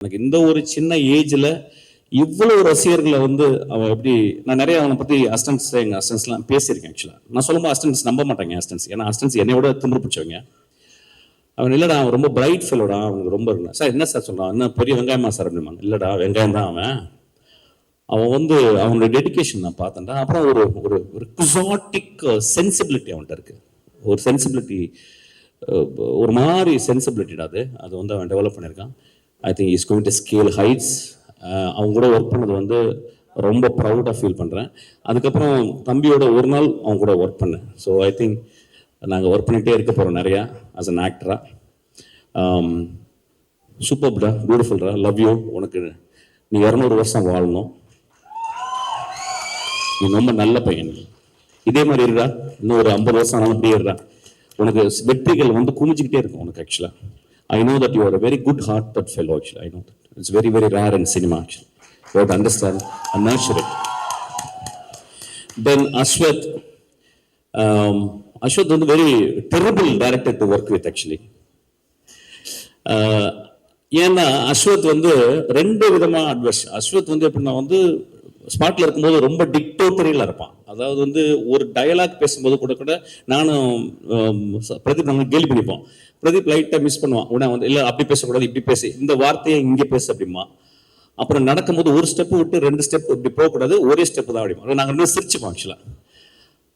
எனக்கு இந்த ஒரு சின்ன ஏஜ்ல இவ்வளவு ரசிகர்களை வந்து அவன் எப்படி நான் நிறைய அவனை பத்தி அஸ்டன்ஸ் எங்க அஸ்டன்ஸ்லாம் பேசியிருக்கேன். ஆக்சுவலா நான் சொல்லும்போது அஸ்டன்ஸ் நம்ப மாட்டாங்க அஸ்டன்ஸ், ஏன்னா அஸ்டன்ஸ் என்னை விட திமிரு பிடிச்சவங்க. அவன் இல்லடா அவன் ரொம்ப பிரைட் ஃபெல்லோடா, அவனுக்கு ரொம்ப இருந்தான். சார் என்ன சார் சொல்றான், என்ன பெரிய வெங்காயமா சார் அப்படிமா? இல்லடா வெங்காயம் தான் அவன் வந்து அவனுடைய டெடிக்கேஷன் நான் பார்த்தேன்டா. அப்புறம் ஒரு ஒரு ஒரு குசாட்டிக் சென்சிபிலிட்டி அவன்கிட்ட இருக்கு. ஒரு சென்சிபிலிட்டி, ஒரு மாதிரி சென்சிபிலிட்டிடா அது வந்து அவன் டெவலப் பண்ணியிருக்கான். I think is going to scale heights. அவங்க கூட ஒர்க் பண்ணது வந்து ரொம்ப ப்ரௌடாக ஃபீல் பண்ணுறேன். அதுக்கப்புறம் தம்பியோட ஒரு நாள் அவங்க கூட ஒர்க் பண்ணேன். ஸோ ஐ திங்க் நாங்கள் ஒர்க் பண்ணிகிட்டே இருக்க போகிறோம் நிறையா ஆஸ் அன் ஆக்டராக. சூப்பர்டா, பியூட்டிஃபுல்டா, லவ் யூ. உனக்கு நீ 200 வருஷம் வாழணும். நீ ரொம்ப நல்ல பையன், இதே மாதிரி இருடா, இன்னும் ஒரு 50 வருஷம் ஆனாலும் இப்படியே இருடா. உனக்கு வெற்றிகள் வந்து குமிஞ்சிக்கிட்டே இருக்கும் உனக்கு. ஆக்சுவலாக I know that you are a very good-hearted fellow. Actually, I know that it's very, very rare in cinema. Actually, you have to understand and nurture it. Then Ashwath is a very terrible director to work with. Actually, ஏன்னா அஸ்வத் வந்து ரெண்டு விதமா advice. Ashwath வந்து எப்படின்னா வந்து ஸ்பாட்ல இருக்கும்போது ரொம்ப டிக்டோட்டரியலா இருப்பான். அதாவது வந்து ஒரு டயலாக் பேசும்போது கூட நானும் பிரதீப் நாங்கள் கேள்வி பண்ணிப்போம். பிரதீப் லைட்டா மிஸ் பண்ணுவான். உடனே வந்து இல்ல அப்படி பேசக்கூடாது, இப்படி பேசு, இந்த வார்த்தையை இங்கே பேசு அப்படிமா. அப்புறம் நடக்கும்போது ஒரு ஸ்டெப் விட்டு 2 ஸ்டெப் இப்படி போகக்கூடாது, ஒரே ஸ்டெப் தான் அப்படிமா. நாங்கள் 2 சிரிச்சுப்போம். ஆக்சுவலா